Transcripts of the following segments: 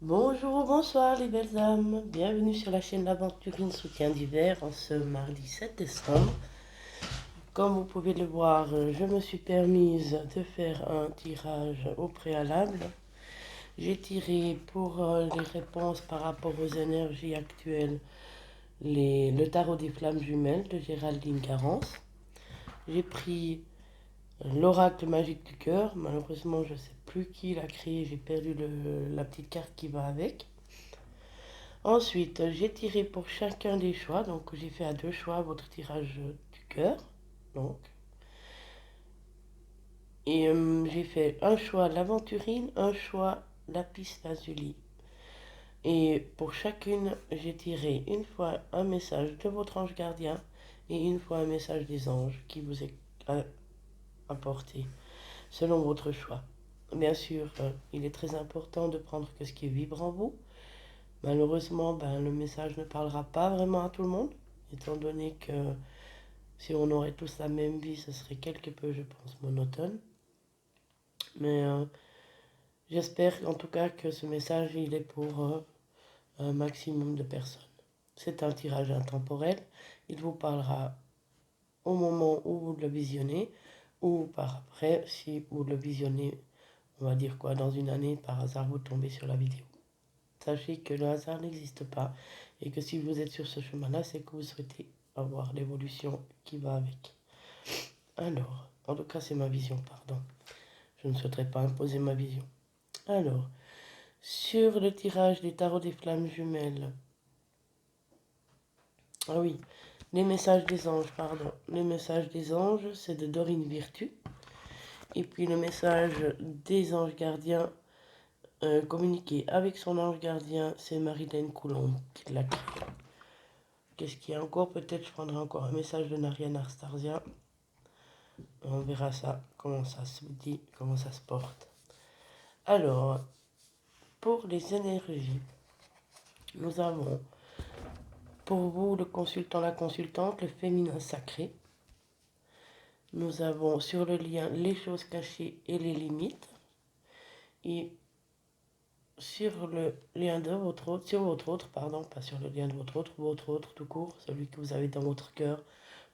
Bonjour, bonsoir les belles âmes, bienvenue sur la chaîne L'Aventurine Soutien d'hiver en ce mardi 7 décembre. Comme vous pouvez le voir, je me suis permise de faire un tirage au préalable. J'ai tiré pour les réponses par rapport aux énergies actuelles le tarot des flammes jumelles de Géraldine Garance. J'ai pris l'oracle magique du cœur, malheureusement je ne sais plus qui l'a créé, j'ai perdu la petite carte qui va avec. Ensuite, j'ai tiré pour chacun des choix. Donc, j'ai fait à deux choix votre tirage du cœur. Donc, et j'ai fait un choix l'aventurine, un choix lapis lazuli. Et pour chacune, j'ai tiré une fois un message de votre ange gardien et une fois un message des anges qui vous est apporté selon votre choix. Bien sûr, il est très important de prendre que ce qui vibre en vous. Malheureusement, le message ne parlera pas vraiment à tout le monde, étant donné que si on aurait tous la même vie, ce serait quelque peu, je pense, monotone. Mais j'espère en tout cas que ce message, il est pour un maximum de personnes. C'est un tirage intemporel. Il vous parlera au moment où vous le visionnez ou par après, si vous le visionnez, on va dire quoi, dans une année, par hasard, vous tombez sur la vidéo. Sachez que le hasard n'existe pas et que si vous êtes sur ce chemin-là, c'est que vous souhaitez avoir l'évolution qui va avec. Alors, en tout cas, c'est ma vision, pardon. Je ne souhaiterais pas imposer ma vision. Alors, sur le tirage des tarots des flammes jumelles. Ah oui, les messages des anges, pardon. Les messages des anges, c'est de Dorine Virtue. Et puis le message des anges gardiens communiqué avec son ange gardien, c'est Marilène Coulomb qui l'a créé. Qu'est-ce qu'il y a encore? Peut-être je prendrai encore un message de Narian Arstarsia. On verra ça, comment ça se dit, comment ça se porte. Alors, pour les énergies, nous avons pour vous le consultant, la consultante, le féminin sacré. Nous avons sur le lien les choses cachées et les limites. Et sur le lien de votre autre, sur votre autre, pardon, pas sur le lien de votre autre tout court, celui que vous avez dans votre cœur,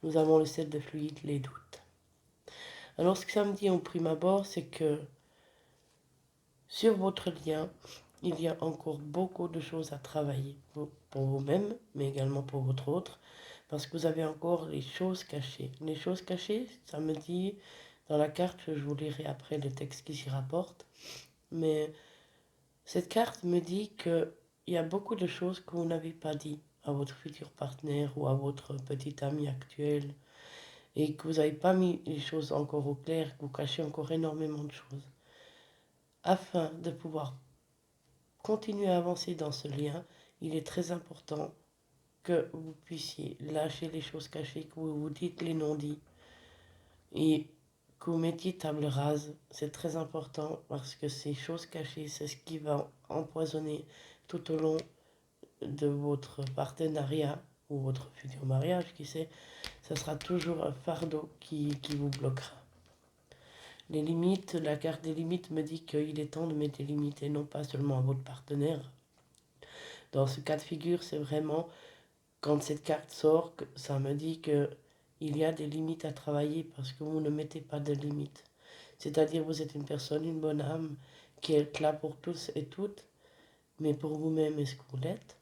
nous avons le 7 de fluide, les doutes. Alors ce que ça me dit au prime abord, c'est que sur votre lien, il y a encore beaucoup de choses à travailler pour vous-même, mais également pour votre autre, parce que vous avez encore les choses cachées. Les choses cachées, ça me dit, dans la carte, je vous lirai après le texte qui s'y rapporte, mais cette carte me dit qu'il y a beaucoup de choses que vous n'avez pas dit à votre futur partenaire ou à votre petit ami actuel, et que vous n'avez pas mis les choses encore au clair, que vous cachez encore énormément de choses. Afin de pouvoir continuer à avancer dans ce lien, il est très important que vous puissiez lâcher les choses cachées, que vous vous dites les non-dits et que vous mettiez table rase. C'est très important parce que ces choses cachées, c'est ce qui va empoisonner tout au long de votre partenariat ou votre futur mariage, qui sait, ça sera toujours un fardeau qui vous bloquera. Les limites, la carte des limites me dit qu'il est temps de mettre des limites et non pas seulement à votre partenaire. Dans ce cas de figure, c'est vraiment quand cette carte sort, ça me dit que il y a des limites à travailler parce que vous ne mettez pas de limites. C'est-à-dire vous êtes une personne, une bonne âme qui est là pour tous et toutes, mais pour vous-même, est-ce que vous l'êtes?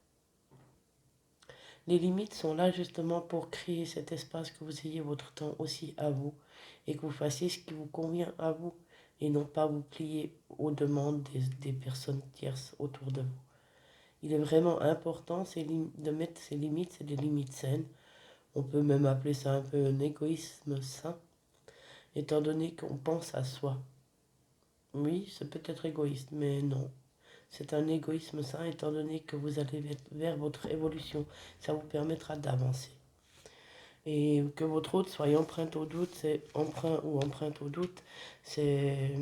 Les limites sont là justement pour créer cet espace que vous ayez votre temps aussi à vous et que vous fassiez ce qui vous convient à vous et non pas vous plier aux demandes des personnes tierces autour de vous. Il est vraiment important de mettre ces limites, c'est des limites saines. On peut même appeler ça un peu un égoïsme sain, étant donné qu'on pense à soi. Oui, c'est peut-être égoïste, mais non. C'est un égoïsme sain, étant donné que vous allez vers votre évolution. Ça vous permettra d'avancer. Et que votre autre soit empreinte au doute, c'est emprunt ou empreinte au doute, c'est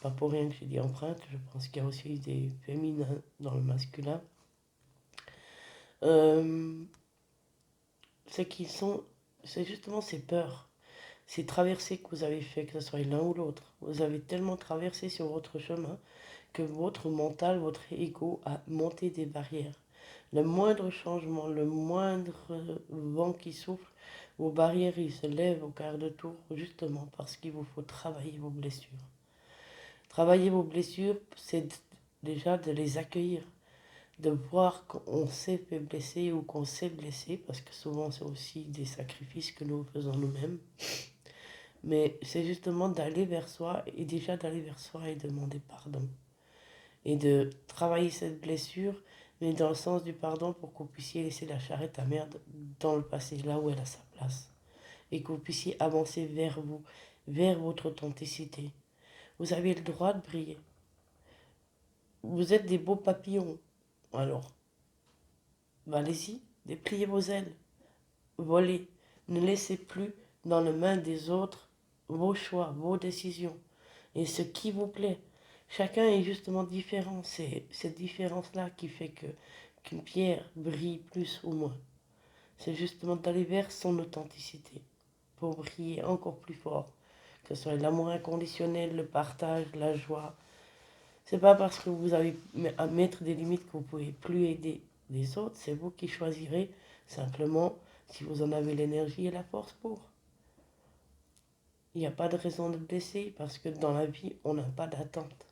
pas pour rien que j'ai dit empreinte. Je pense qu'il y a aussi des féminins dans le masculin. C'est justement ces peurs, ces traversées que vous avez fait, que ce soit l'un ou l'autre. Vous avez tellement traversé sur votre chemin que votre mental, votre ego a monté des barrières. Le moindre changement, le moindre vent qui souffle, vos barrières ils se lèvent au quart de tour justement parce qu'il vous faut travailler vos blessures. Travailler vos blessures, c'est déjà de les accueillir, de voir qu'on s'est fait blesser ou qu'on s'est blessé, parce que souvent c'est aussi des sacrifices que nous faisons nous-mêmes. Mais c'est justement d'aller vers soi et déjà d'aller vers soi et demander pardon. Et de travailler cette blessure, mais dans le sens du pardon pour que vous puissiez laisser la charrette à merde dans le passé, là où elle a sa place. Et que vous puissiez avancer vers vous, vers votre authenticité. Vous avez le droit de briller. Vous êtes des beaux papillons. Alors, allez-y, dépliez vos ailes. Volez. Ne laissez plus dans les mains des autres vos choix, vos décisions et ce qui vous plaît. Chacun est justement différent. C'est cette différence-là qui fait qu'une pierre brille plus ou moins. C'est justement d'aller vers son authenticité pour briller encore plus fort. Que ce soit l'amour inconditionnel, le partage, la joie. C'est pas parce que vous avez à mettre des limites que vous ne pouvez plus aider les autres. C'est vous qui choisirez simplement si vous en avez l'énergie et la force pour. Il n'y a pas de raison de blesser parce que dans la vie, on n'a pas d'attente.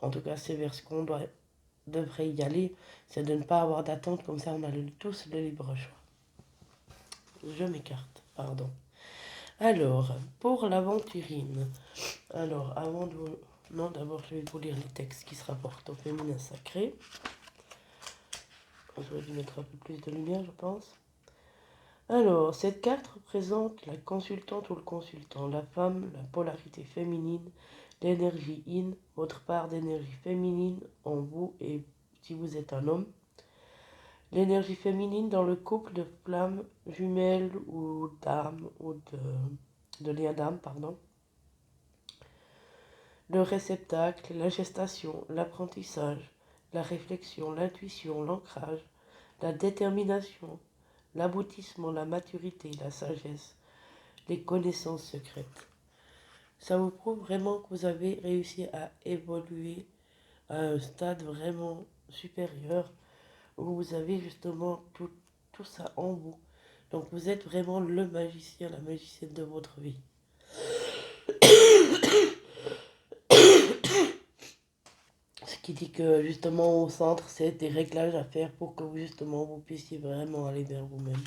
En tout cas, c'est vers ce qu'on devrait y aller. C'est de ne pas avoir d'attente, comme ça on a tous le libre choix. Je m'écarte, pardon. Alors, pour l'aventurine. Alors, avant de vous... Non, d'abord, je vais vous lire les textes qui se rapportent au féminin sacré. J'aurais dû mettre un peu plus de lumière, je pense. Alors, cette carte représente la consultante ou le consultant, la femme, la polarité féminine, l'énergie yin, votre part d'énergie féminine en vous et si vous êtes un homme. L'énergie féminine dans le couple de flammes jumelles ou d'âme ou de lien d'âme, pardon. Le réceptacle, la gestation, l'apprentissage, la réflexion, l'intuition, l'ancrage, la détermination, l'aboutissement, la maturité, la sagesse, les connaissances secrètes. Ça vous prouve vraiment que vous avez réussi à évoluer à un stade vraiment supérieur où vous avez justement tout ça en vous. Donc vous êtes vraiment le magicien, la magicienne de votre vie. Ce qui dit que justement au centre, c'est des réglages à faire pour que vous justement vous puissiez vraiment aller vers vous-même.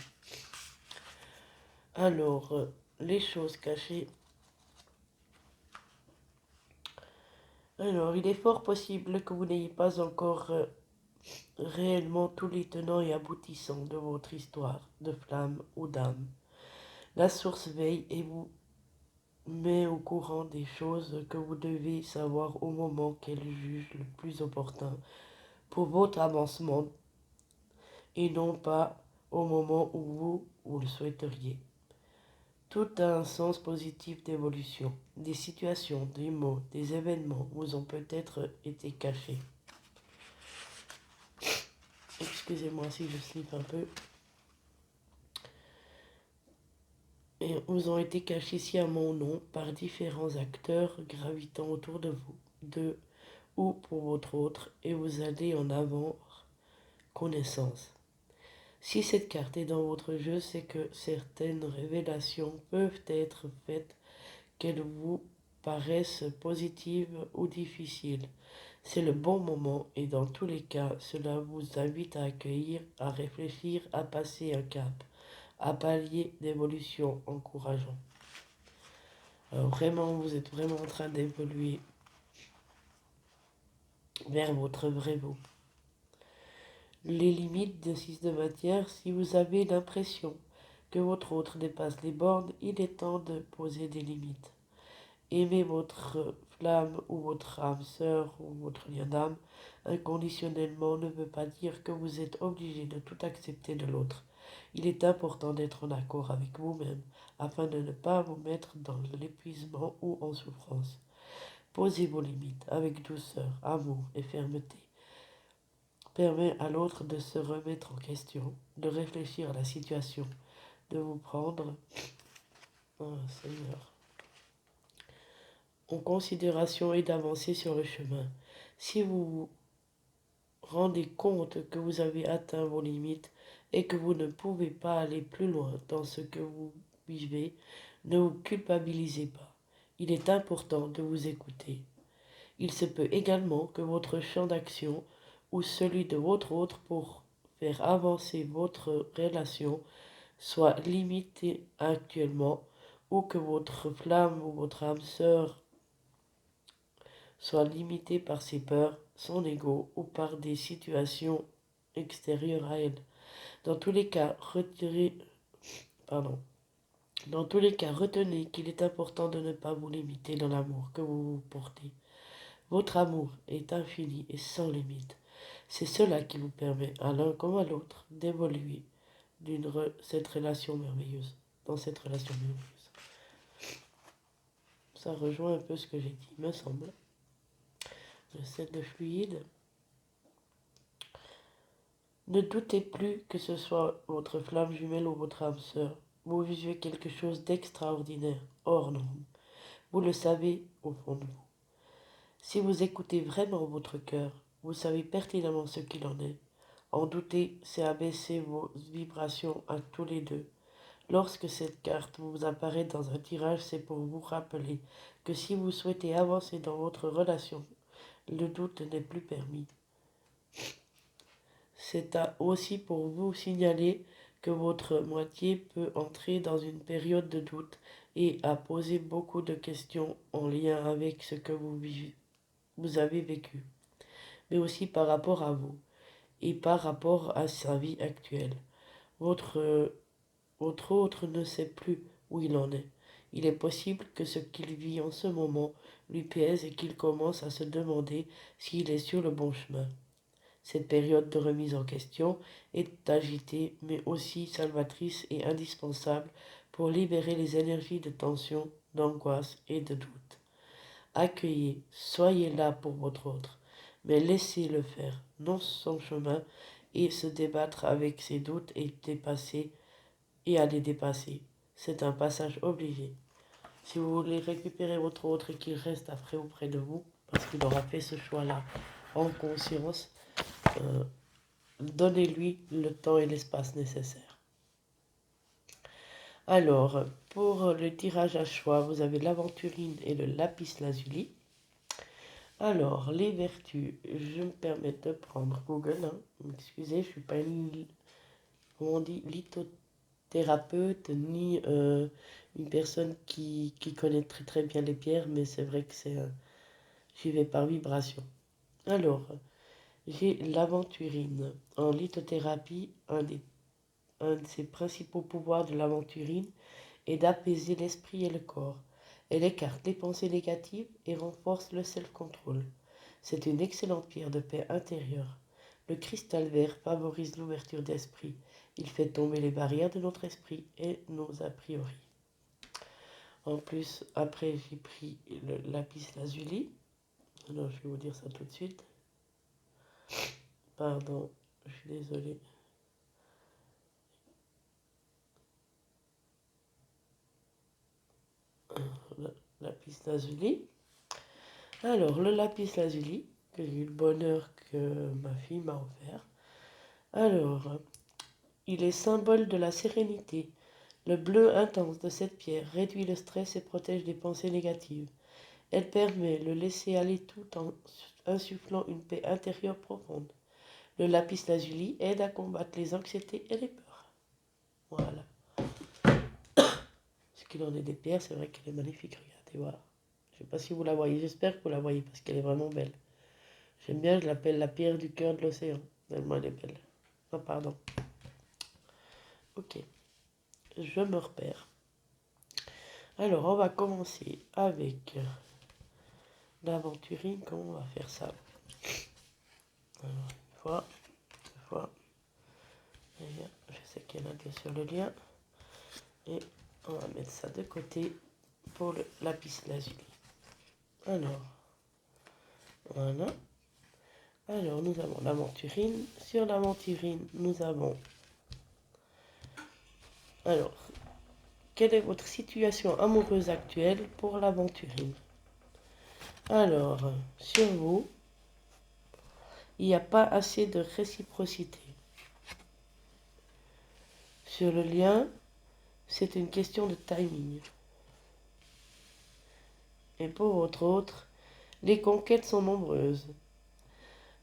Alors, les choses cachées. Alors, il est fort possible que vous n'ayez pas encore réellement tous les tenants et aboutissants de votre histoire de flamme ou d'âme. La source veille et vous met au courant des choses que vous devez savoir au moment qu'elle juge le plus opportun pour votre avancement et non pas au moment où vous le souhaiteriez. Tout a un sens positif d'évolution. Des situations, des mots, des événements vous ont peut-être été cachés. Excusez-moi si je slip un peu. Et vous ont été cachés sciemment ou non par différents acteurs gravitant autour de vous, ou pour votre autre, et vous allez en avoir connaissance. Si cette carte est dans votre jeu, c'est que certaines révélations peuvent être faites, qu'elles vous paraissent positives ou difficiles. C'est le bon moment et dans tous les cas, cela vous invite à accueillir, à réfléchir, à passer un cap, à pallier d'évolution encourageant. Alors vraiment, vous êtes vraiment en train d'évoluer vers votre vrai vous. Les limites de 6 de matière, si vous avez l'impression que votre autre dépasse les bornes, il est temps de poser des limites. Aimer votre flamme ou votre âme sœur ou votre lien d'âme inconditionnellement ne veut pas dire que vous êtes obligé de tout accepter de l'autre. Il est important d'être en accord avec vous-même afin de ne pas vous mettre dans l'épuisement ou en souffrance. Posez vos limites avec douceur, amour et fermeté. Permet à l'autre de se remettre en question, de réfléchir à la situation, de vous prendre, oh Seigneur, en considération et d'avancer sur le chemin. Si vous vous rendez compte que vous avez atteint vos limites et que vous ne pouvez pas aller plus loin dans ce que vous vivez, ne vous culpabilisez pas. Il est important de vous écouter. Il se peut également que votre champ d'action ou celui de votre autre pour faire avancer votre relation soit limité actuellement ou que votre flamme ou votre âme sœur soit limitée par ses peurs, son ego ou par des situations extérieures à elle. Dans tous les cas, retenez qu'il est important de ne pas vous limiter dans l'amour que vous vous portez. Votre amour est infini et sans limite. C'est cela qui vous permet, à l'un comme à l'autre, d'évoluer cette relation merveilleuse, dans cette relation merveilleuse. Ça rejoint un peu ce que j'ai dit, me semble. Le 7 de fluide. Ne doutez plus que ce soit votre flamme jumelle ou votre âme sœur. Vous vivez quelque chose d'extraordinaire, hors norme. Vous le savez au fond de vous. Si vous écoutez vraiment votre cœur, vous savez pertinemment ce qu'il en est. En douter, c'est abaisser vos vibrations à tous les deux. Lorsque cette carte vous apparaît dans un tirage, c'est pour vous rappeler que si vous souhaitez avancer dans votre relation, le doute n'est plus permis. C'est aussi pour vous signaler que votre moitié peut entrer dans une période de doute et à poser beaucoup de questions en lien avec ce que vous avez vécu, mais aussi par rapport à vous et par rapport à sa vie actuelle. Votre autre ne sait plus où il en est. Il est possible que ce qu'il vit en ce moment lui pèse et qu'il commence à se demander s'il est sur le bon chemin. Cette période de remise en question est agitée, mais aussi salvatrice et indispensable pour libérer les énergies de tension, d'angoisse et de doute. Accueillez, soyez là pour votre autre, mais laissez-le faire, non son chemin, et se débattre avec ses doutes et à les dépasser. C'est un passage obligé. Si vous voulez récupérer votre autre et qu'il reste après auprès de vous, parce qu'il aura fait ce choix-là en conscience, donnez-lui le temps et l'espace nécessaires. Alors, pour le tirage à choix, vous avez l'aventurine et le lapis lazuli. Alors, les vertus, je me permets de prendre Google. Excusez, je ne suis pas lithothérapeute, ni une personne qui connaît très très bien les pierres, mais c'est vrai que j'y vais par vibration. Alors, j'ai l'aventurine. En lithothérapie, un de ses principaux pouvoirs de l'aventurine est d'apaiser l'esprit et le corps. Elle écarte les pensées négatives et renforce le self-control. C'est une excellente pierre de paix intérieure. Le cristal vert favorise l'ouverture d'esprit. Il fait tomber les barrières de notre esprit et nos a priori. En plus, après, j'ai pris le lapis lazuli. Alors, je vais vous dire ça tout de suite. Pardon, je suis désolée. Le lapis lazuli. Alors, le lapis lazuli, que j'ai eu le bonheur que ma fille m'a offert. Alors, il est symbole de la sérénité. Le bleu intense de cette pierre réduit le stress et protège des pensées négatives. Elle permet le laisser aller tout en insufflant une paix intérieure profonde. Le lapis lazuli aide à combattre les anxiétés et les peurs. Voilà. Ce qu'il en est des pierres, c'est vrai qu'elle est magnifique. Regardez, voilà. Je ne sais pas si vous la voyez, j'espère que vous la voyez parce qu'elle est vraiment belle. J'aime bien, je l'appelle la pierre du cœur de l'océan. Tellement elle est belle. Ah, pardon. Ok, je me repère. Alors, on va commencer avec l'aventurine. Comment on va faire ça? Alors, une fois, deux fois. Je sais qu'il y en a deux sur le lien. Et on va mettre ça de côté pour le lapis lazuli. Alors, voilà. Alors, nous avons l'aventurine. Sur l'aventurine, nous avons... Alors, quelle est votre situation amoureuse actuelle pour l'aventurine? Alors, sur vous, il n'y a pas assez de réciprocité. Sur le lien, c'est une question de timing. Et pour votre autre, les conquêtes sont nombreuses.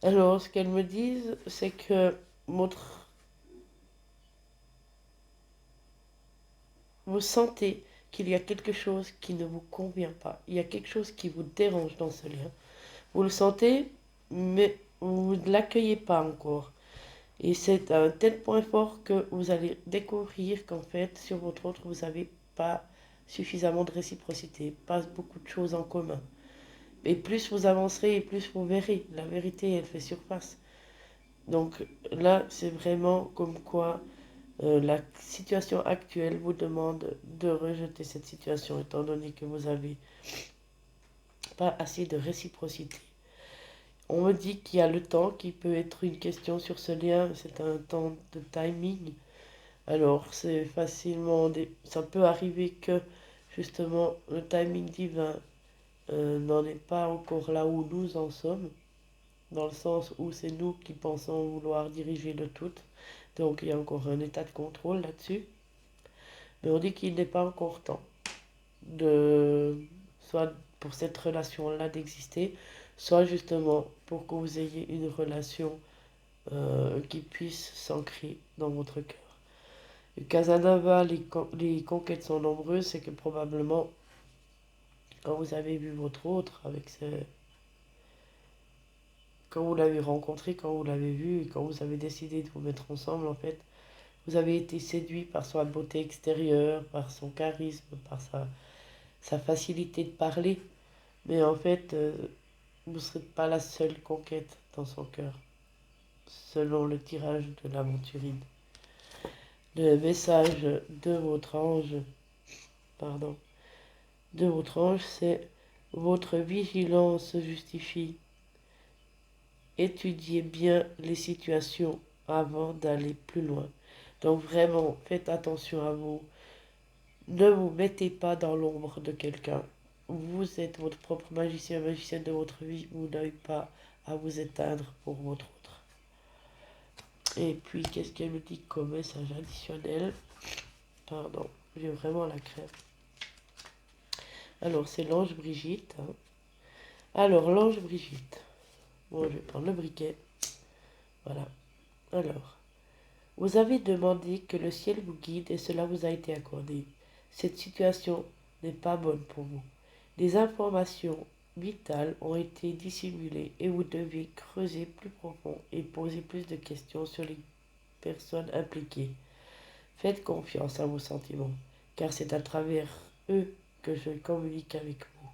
Alors, ce qu'elles me disent, c'est que vous sentez qu'il y a quelque chose qui ne vous convient pas. Il y a quelque chose qui vous dérange dans ce lien. Vous le sentez, mais vous ne l'accueillez pas encore. Et c'est un tel point fort que vous allez découvrir qu'en fait, sur votre autre, vous n'avez pas suffisamment de réciprocité, pas beaucoup de choses en commun. Et plus vous avancerez, et plus vous verrez. La vérité, elle fait surface. Donc là, c'est vraiment comme quoi la situation actuelle vous demande de rejeter cette situation, étant donné que vous n'avez pas assez de réciprocité. On me dit qu'il y a le temps qui peut être une question sur ce lien, c'est un temps de timing. Alors, c'est facilement, ça peut arriver que justement le timing divin n'en est pas encore là où nous en sommes, dans le sens où c'est nous qui pensons vouloir diriger le tout. Donc, il y a encore un état de contrôle là-dessus. Mais on dit qu'il n'est pas encore temps de, soit pour cette relation-là d'exister, soit justement pour que vous ayez une relation qui puisse s'ancrer dans votre cœur. Et Casanova, les conquêtes sont nombreuses, c'est que probablement, quand vous avez vu votre autre, quand vous l'avez rencontré, quand vous l'avez vu, et quand vous avez décidé de vous mettre ensemble, en fait, vous avez été séduit par sa beauté extérieure, par son charisme, par sa facilité de parler. Mais en fait, vous ne serez pas la seule conquête dans son cœur, selon le tirage de l'aventurine. Le message de votre ange, pardon, de votre ange, c'est votre vigilance justifie. Étudiez bien les situations avant d'aller plus loin. Donc vraiment, faites attention à vous. Ne vous mettez pas dans l'ombre de quelqu'un. Vous êtes votre propre magicien, magicienne de votre vie. Vous n'avez pas à vous éteindre pour votre autre. Et puis, qu'est-ce qu'elle me dit comme message additionnel? Pardon, j'ai vraiment la crème. Alors, c'est l'ange Brigitte. Hein. Alors, l'ange Brigitte. Bon, je vais prendre le briquet. Voilà. Alors, vous avez demandé que le ciel vous guide et cela vous a été accordé. Cette situation n'est pas bonne pour vous. Des informations vitales ont été dissimulées et vous devez creuser plus profond et poser plus de questions sur les personnes impliquées. Faites confiance à vos sentiments, car c'est à travers eux que je communique avec vous.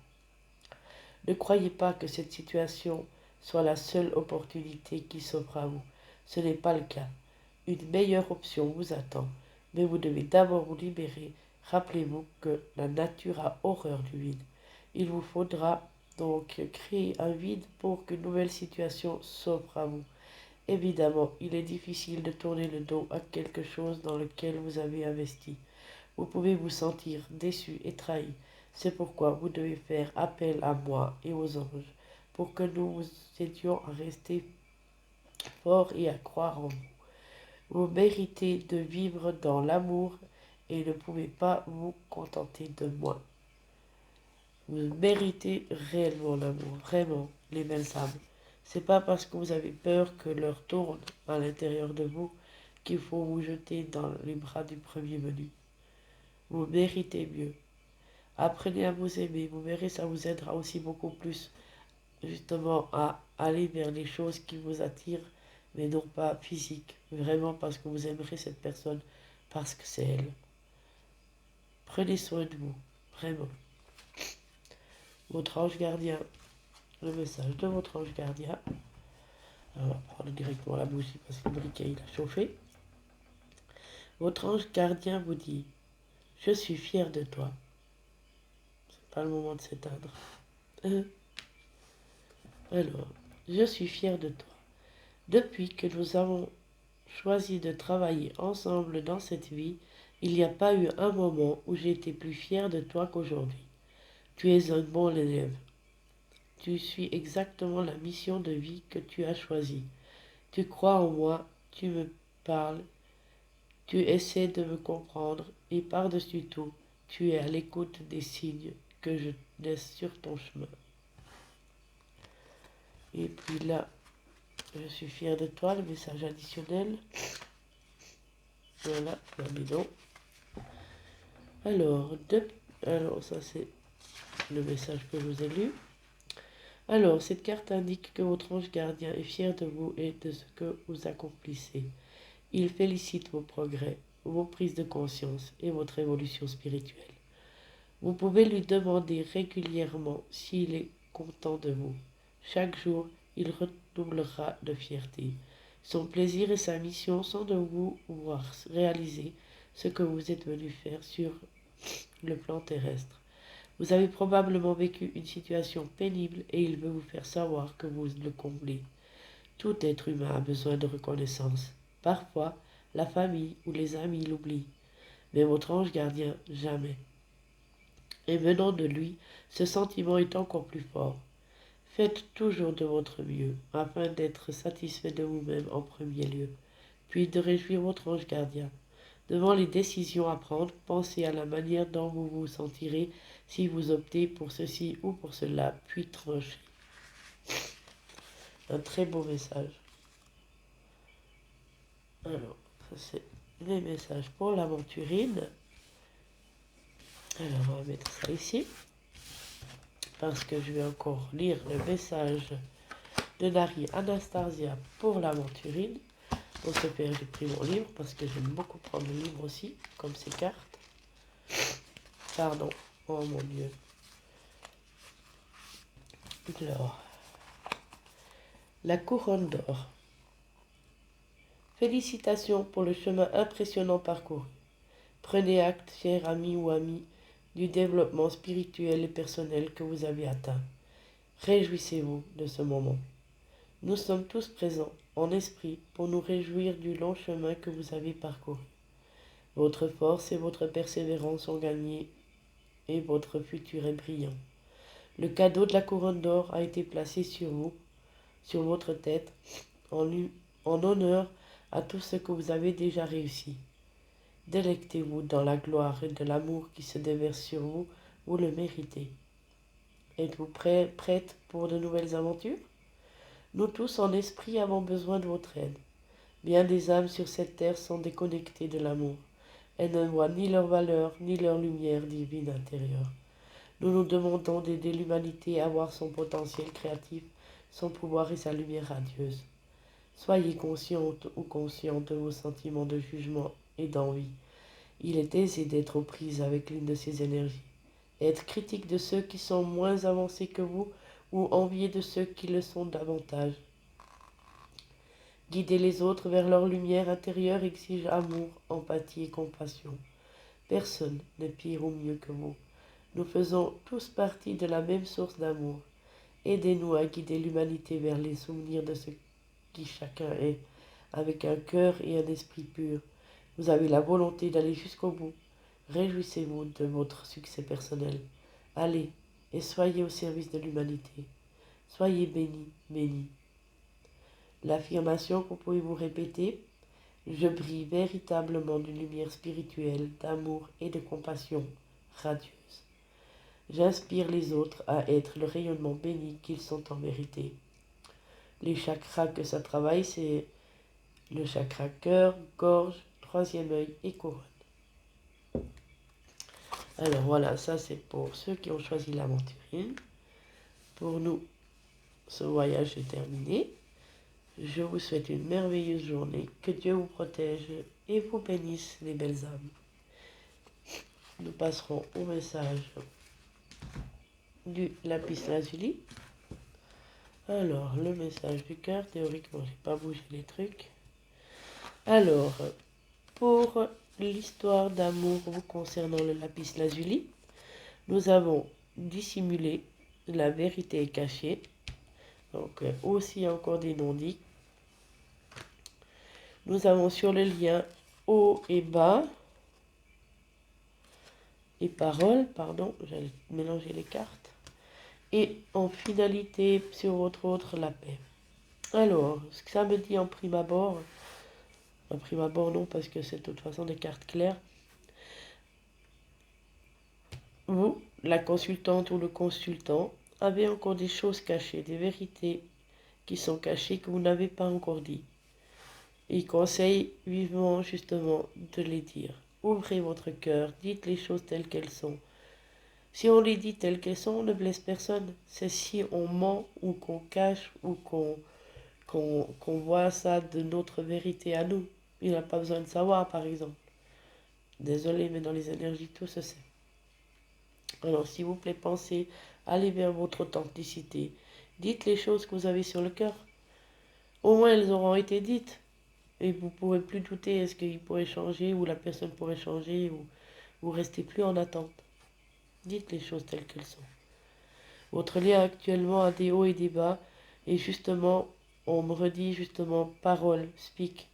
Ne croyez pas que cette situation soit la seule opportunité qui s'offre à vous. Ce n'est pas le cas. Une meilleure option vous attend, mais vous devez d'abord vous libérer. Rappelez-vous que la nature a horreur du vide. Il vous faudra donc créer un vide pour qu'une nouvelle situation s'offre à vous. Évidemment, il est difficile de tourner le dos à quelque chose dans lequel vous avez investi. Vous pouvez vous sentir déçu et trahi. C'est pourquoi vous devez faire appel à moi et aux anges pour que nous vous aidions à rester forts et à croire en vous. Vous méritez de vivre dans l'amour et ne pouvez pas vous contenter de moins. Vous méritez réellement l'amour, vraiment, les belles âmes. C'est pas parce que vous avez peur que l'heure tourne à l'intérieur de vous qu'il faut vous jeter dans les bras du premier venu. Vous méritez mieux. Apprenez à vous aimer, vous verrez, ça vous aidera aussi beaucoup plus justement à aller vers les choses qui vous attirent, mais non pas physiques, vraiment parce que vous aimerez cette personne, parce que c'est elle. Prenez soin de vous, vraiment. Votre ange gardien, le message de votre ange gardien. Alors, on va prendre directement la bougie parce que le briquet il a chauffé. Votre ange gardien vous dit, je suis fier de toi. C'est pas le moment de s'éteindre. Alors, je suis fier de toi. Depuis que nous avons choisi de travailler ensemble dans cette vie, il n'y a pas eu un moment où j'ai été plus fier de toi qu'aujourd'hui. Tu es un bon élève. tu suis exactement la mission de vie que tu as choisie. Tu crois en moi, tu me parles, tu essaies de me comprendre et par-dessus tout, tu es à l'écoute des signes que je laisse sur ton chemin. Et puis là, je suis fière de toi, le message additionnel. Voilà, la bidon. Alors, ça c'est le message que je vous ai lu. Alors, cette carte indique que votre ange gardien est fier de vous et de ce que vous accomplissez. Il félicite vos progrès, vos prises de conscience et votre évolution spirituelle. Vous pouvez lui demander régulièrement s'il est content de vous. Chaque jour, il redoublera de fierté. Son plaisir et sa mission sont de vous voir réaliser ce que vous êtes venu faire sur le plan terrestre. Vous avez probablement vécu une situation pénible et il veut vous faire savoir que vous le comblez. Tout être humain a besoin de reconnaissance. Parfois, la famille ou les amis l'oublient, mais votre ange gardien, jamais. Et venant de lui, ce sentiment est encore plus fort. Faites toujours de votre mieux, afin d'être satisfait de vous-même en premier lieu, puis de réjouir votre ange gardien. Devant les décisions à prendre, pensez à la manière dont vous vous sentirez si vous optez pour ceci ou pour cela, puis tranchez. Un très beau message. Alors, ça c'est les messages pour l'aventurine. Alors, on va mettre ça ici. Parce que je vais encore lire le message de Nari Anastasia pour l'aventurine. Pour ce faire, j'ai pris mon livre parce que j'aime beaucoup prendre le livre aussi, comme ces cartes. Pardon, oh mon Dieu. Alors, la couronne d'or. Félicitations pour le chemin impressionnant parcouru. Prenez acte, cher ami ou amie, du développement spirituel et personnel que vous avez atteint. Réjouissez-vous de ce moment. Nous sommes tous présents, en esprit, pour nous réjouir du long chemin que vous avez parcouru. Votre force et votre persévérance ont gagné et votre futur est brillant. Le cadeau de la couronne d'or a été placé sur vous, sur votre tête, en honneur à tout ce que vous avez déjà réussi. Délectez-vous dans la gloire et de l'amour qui se déverse sur vous, vous le méritez. Êtes-vous prête pour de nouvelles aventures? Nous tous en esprit avons besoin de votre aide. Bien des âmes sur cette terre sont déconnectées de l'amour. Elles ne voient ni leur valeur, ni leur lumière divine intérieure. Nous nous demandons d'aider l'humanité à voir son potentiel créatif, son pouvoir et sa lumière radieuse. Soyez consciente ou conscient de vos sentiments de jugement et d'envie. Il est aisé d'être aux prises avec l'une de ces énergies. Être critique de ceux qui sont moins avancés que vous ou envier de ceux qui le sont davantage. Guider les autres vers leur lumière intérieure exige amour, empathie et compassion. Personne n'est pire ou mieux que vous. Nous faisons tous partie de la même source d'amour. Aidez-nous à guider l'humanité vers les souvenirs de ce qui chacun est, avec un cœur et un esprit pur. Vous avez la volonté d'aller jusqu'au bout. Réjouissez-vous de votre succès personnel. Allez et soyez au service de l'humanité. Soyez bénis, bénis. L'affirmation que vous pouvez vous répéter: je brille véritablement d'une lumière spirituelle, d'amour et de compassion radieuse. J'inspire les autres à être le rayonnement béni qu'ils sont en vérité. Les chakras que ça travaille, c'est le chakra cœur, gorge, troisième œil et couronne. Alors voilà, ça c'est pour ceux qui ont choisi l'aventurine. Pour nous, ce voyage est terminé. Je vous souhaite une merveilleuse journée. Que Dieu vous protège et vous bénisse, les belles âmes. Nous passerons au message du lapis-lazuli. Alors, le message du cœur, théoriquement, j'ai pas bougé les trucs. Alors, pour l'histoire d'amour vous concernant le lapis-lazuli, nous avons dissimulé, la vérité est cachée. Donc, aussi encore des non-dits. Nous avons sur le lien haut et bas, et parole, pardon, j'allais mélanger les cartes. Et en finalité, sur votre autre, la paix. Alors, ce que ça me dit en prime abord non, parce que c'est de toute façon des cartes claires. Vous, la consultante ou le consultant, avez encore des choses cachées, des vérités qui sont cachées que vous n'avez pas encore dit. Il conseille vivement justement de les dire. Ouvrez votre cœur, dites les choses telles qu'elles sont. Si on les dit telles qu'elles sont, on ne blesse personne. C'est si on ment ou qu'on cache ou qu'on voit ça de notre vérité à nous. Il n'a pas besoin de savoir, par exemple. Désolé, mais dans les énergies, tout se sait. Alors, s'il vous plaît, pensez, allez vers votre authenticité. Dites les choses que vous avez sur le cœur. Au moins, elles auront été dites. Et vous ne pourrez plus douter, est-ce qu'il pourrait changer, ou la personne pourrait changer, ou vous restez plus en attente. Dites les choses telles qu'elles sont. Votre lien actuellement a des hauts et des bas, et justement, on me redit justement, parole, speak,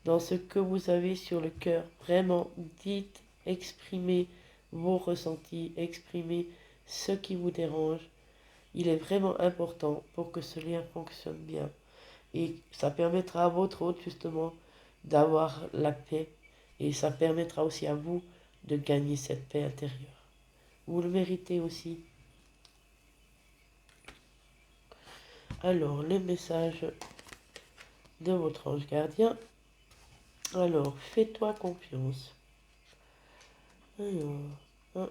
dans ce que vous avez sur le cœur. Vraiment, dites, exprimez vos ressentis, exprimez ce qui vous dérange. Il est vraiment important pour que ce lien fonctionne bien. Et ça permettra à votre hôte justement d'avoir la paix. Et ça permettra aussi à vous de gagner cette paix intérieure. Vous le méritez aussi. Alors, le message de votre ange gardien. Alors, fais-toi confiance. Alors,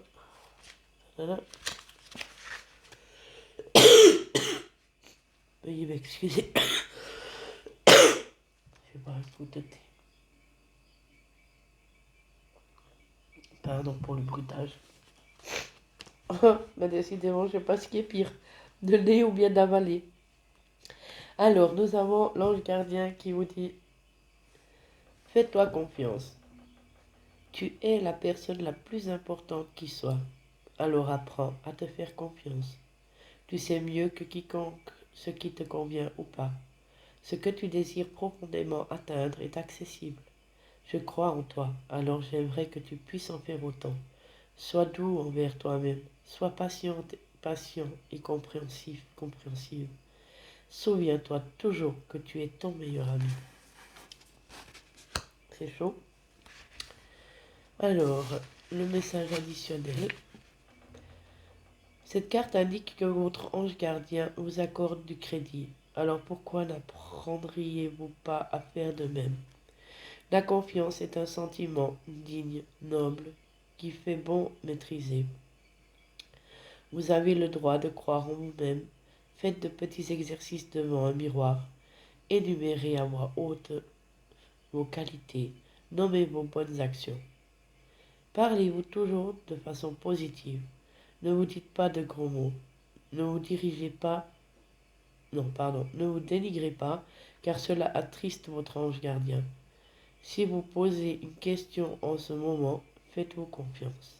voilà. Veuillez m'excuser. Je vais pas écouter. Pardon pour le bruitage. Mais décidément, je ne sais pas ce qui est pire, de nez ou bien d'avaler. Alors, nous avons l'ange gardien qui vous dit « Fais-toi confiance. Tu es la personne la plus importante qui soit. Alors apprends à te faire confiance. Tu sais mieux que quiconque ce qui te convient ou pas. Ce que tu désires profondément atteindre est accessible. Je crois en toi, alors j'aimerais que tu puisses en faire autant. Sois doux envers toi-même. Sois patient et compréhensive. Souviens-toi toujours que tu es ton meilleur ami. » C'est chaud. Alors, le message additionnel. Cette carte indique que votre ange gardien vous accorde du crédit. Alors pourquoi n'apprendriez-vous pas à faire de même? La confiance est un sentiment digne, noble, qui fait bon maîtriser. Vous avez le droit de croire en vous-même. Faites de petits exercices devant un miroir. Énumérez à voix haute vos qualités. Nommez vos bonnes actions. Parlez-vous toujours de façon positive. Ne vous dites pas de gros mots. Ne vous ne vous dénigrez pas, car cela attriste votre ange gardien. Si vous posez une question en ce moment, faites-vous confiance.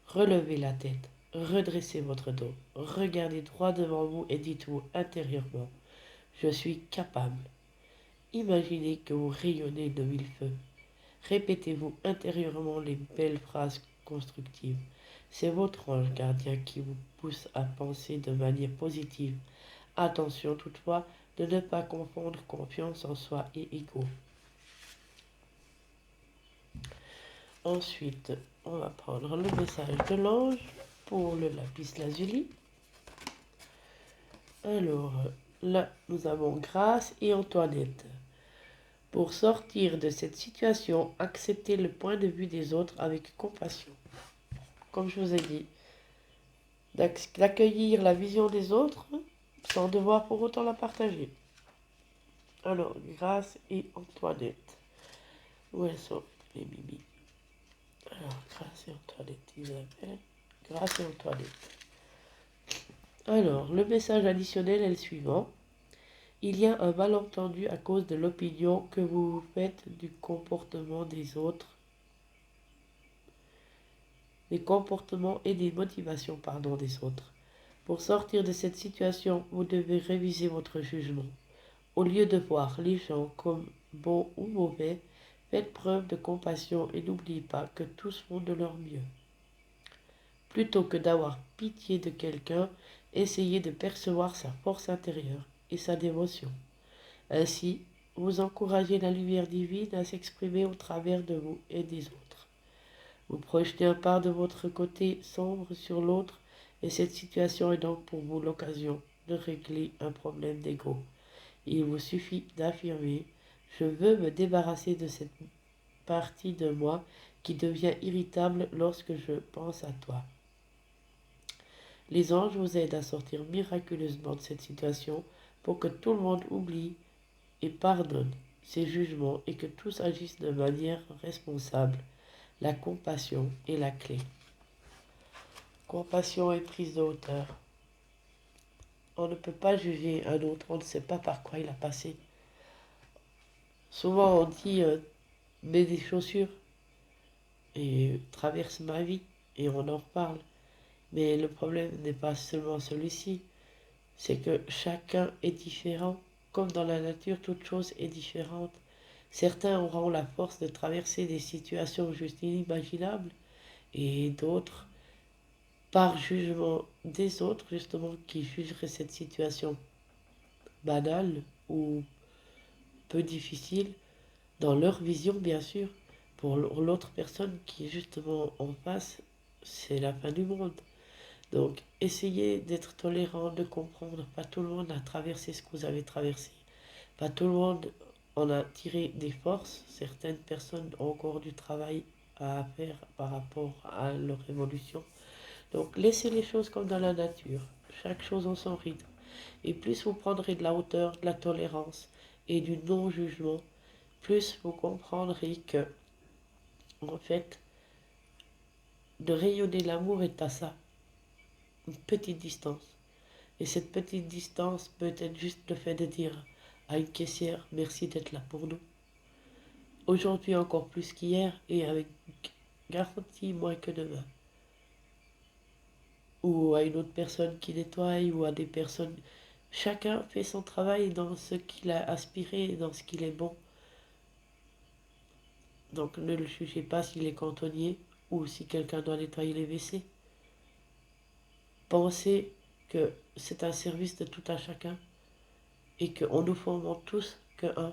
Relevez la tête, redressez votre dos, regardez droit devant vous et dites-vous intérieurement, je suis capable. Imaginez que vous rayonnez de mille feux. Répétez-vous intérieurement les belles phrases constructives. C'est votre ange gardien qui vous pousse à penser de manière positive. Attention toutefois de ne pas confondre confiance en soi et ego. Ensuite, on va prendre le message de l'ange pour le lapis lazuli. Alors, là, nous avons Grâce et Antoinette. Pour sortir de cette situation, acceptez le point de vue des autres avec compassion. Comme je vous ai dit, d'accueillir la vision des autres sans devoir pour autant la partager. Alors, Grâce et Antoinette. Où elles sont, les bibis? Alors, Grâce et Antoinette, Isabelle. Grâce et Antoinette. Alors, le message additionnel est le suivant. Il y a un malentendu à cause de l'opinion que vous vous faites du comportement des autres, des comportements et des motivations, des autres. Pour sortir de cette situation, vous devez réviser votre jugement. Au lieu de voir les gens comme bons ou mauvais, faites preuve de compassion et n'oubliez pas que tous font de leur mieux. Plutôt que d'avoir pitié de quelqu'un, Essayez de percevoir sa force intérieure et sa dévotion. Ainsi, vous encouragez la lumière divine à s'exprimer au travers de vous et des autres. Vous projetez un part de votre côté sombre sur l'autre et cette situation est donc pour vous l'occasion de régler un problème d'ego. Il vous suffit d'affirmer « Je veux me débarrasser de cette partie de moi qui devient irritable lorsque je pense à toi. » Les anges vous aident à sortir miraculeusement de cette situation pour que tout le monde oublie et pardonne ses jugements et que tous agissent de manière responsable. La compassion est la clé. Compassion et prise de hauteur. On ne peut pas juger un autre, on ne sait pas par quoi il a passé. Souvent on dit mets des chaussures et traverse ma vie et on en reparle. Mais le problème n'est pas seulement celui-ci, c'est que chacun est différent. Comme dans la nature, toute chose est différente. Certains auront la force de traverser des situations juste inimaginables et d'autres, par jugement des autres, justement, qui jugeraient cette situation banale ou peu difficile, dans leur vision, bien sûr. Pour l'autre personne qui est justement en face, c'est la fin du monde. Donc, essayez d'être tolérant, de comprendre. Pas tout le monde a traversé ce que vous avez traversé. Pas tout le monde en a tiré des forces. Certaines personnes ont encore du travail à faire par rapport à leur évolution. Donc, laissez les choses comme dans la nature. Chaque chose en son rythme. Et plus vous prendrez de la hauteur, de la tolérance et du non-jugement, plus vous comprendrez que, en fait, de rayonner l'amour est à ça. Une petite distance. Et cette petite distance peut être juste le fait de dire à une caissière merci d'être là pour nous. Aujourd'hui encore plus qu'hier et avec garantie moins que demain. Ou à une autre personne qui nettoie ou à des personnes. Chacun fait son travail dans ce qu'il a aspiré et dans ce qu'il est bon. Donc ne le jugez pas s'il est cantonnier ou si quelqu'un doit nettoyer les WC. Pensez que c'est un service de tout un chacun et qu'on nous formons tous que un.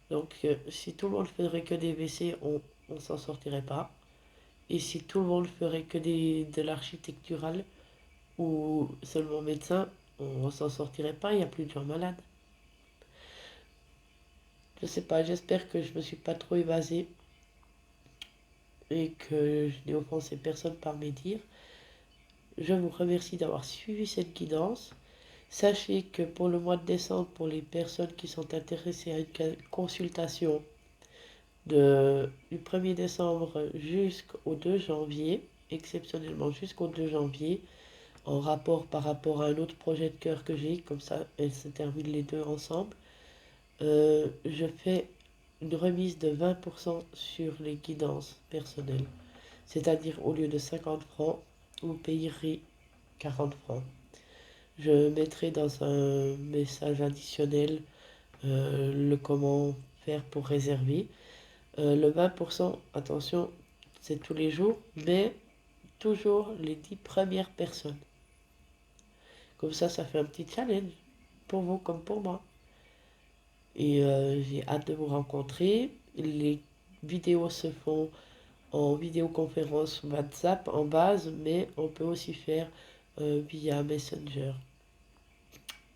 Donc si tout le monde ferait que des WC, on ne s'en sortirait pas. Et si tout le monde ferait que de l'architectural ou seulement médecin, on ne s'en sortirait pas, il n'y a plus de gens malades. Je sais pas, j'espère que je ne me suis pas trop évasée et que je n'ai offensé personne par mes dires. Je vous remercie d'avoir suivi cette guidance. Sachez que pour le mois de décembre, pour les personnes qui sont intéressées à une consultation du 1er décembre jusqu'au 2 janvier, exceptionnellement jusqu'au 2 janvier, en rapport par rapport à un autre projet de cœur que j'ai, comme ça elles se terminent les deux ensemble, je fais une remise de 20% sur les guidances personnelles. C'est-à-dire au lieu de 50 francs, vous payerez 40 francs. Je mettrai dans un message additionnel le comment faire pour réserver. Le 20%, attention, c'est tous les jours, mais toujours les 10 premières personnes. Comme ça fait un petit challenge pour vous comme pour moi. Et j'ai hâte de vous rencontrer. Les vidéos se font en vidéoconférence WhatsApp en base, mais on peut aussi faire via Messenger.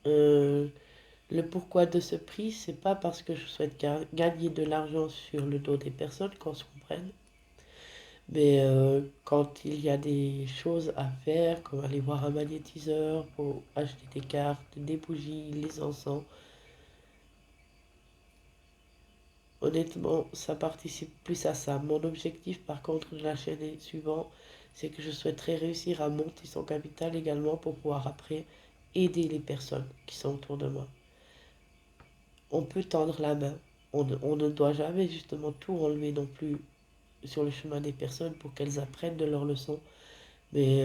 Le pourquoi de ce prix, c'est pas parce que je souhaite gagner de l'argent sur le dos des personnes, qu'on se comprenne. Mais quand il y a des choses à faire, comme aller voir un magnétiseur pour acheter des cartes, des bougies, les encens, honnêtement, ça participe plus à ça. Mon objectif, par contre, de la chaîne est suivant, c'est que je souhaiterais réussir à monter son capital également pour pouvoir après aider les personnes qui sont autour de moi. On peut tendre la main. On ne doit jamais justement tout enlever non plus sur le chemin des personnes pour qu'elles apprennent de leurs leçons. Mais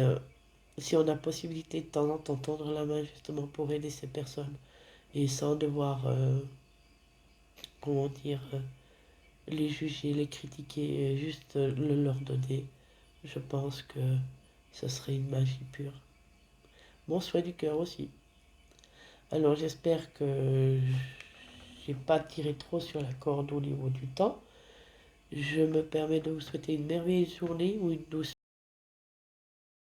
si on a possibilité de temps en temps tendre la main justement pour aider ces personnes et sans devoir, comment dire, les juger, les critiquer, juste le leur donner, je pense que ce serait une magie pure. mon souhait du cœur aussi. Alors j'espère que j'ai pas tiré trop sur la corde au niveau du temps. Je me permets de vous souhaiter une merveilleuse journée ou une douce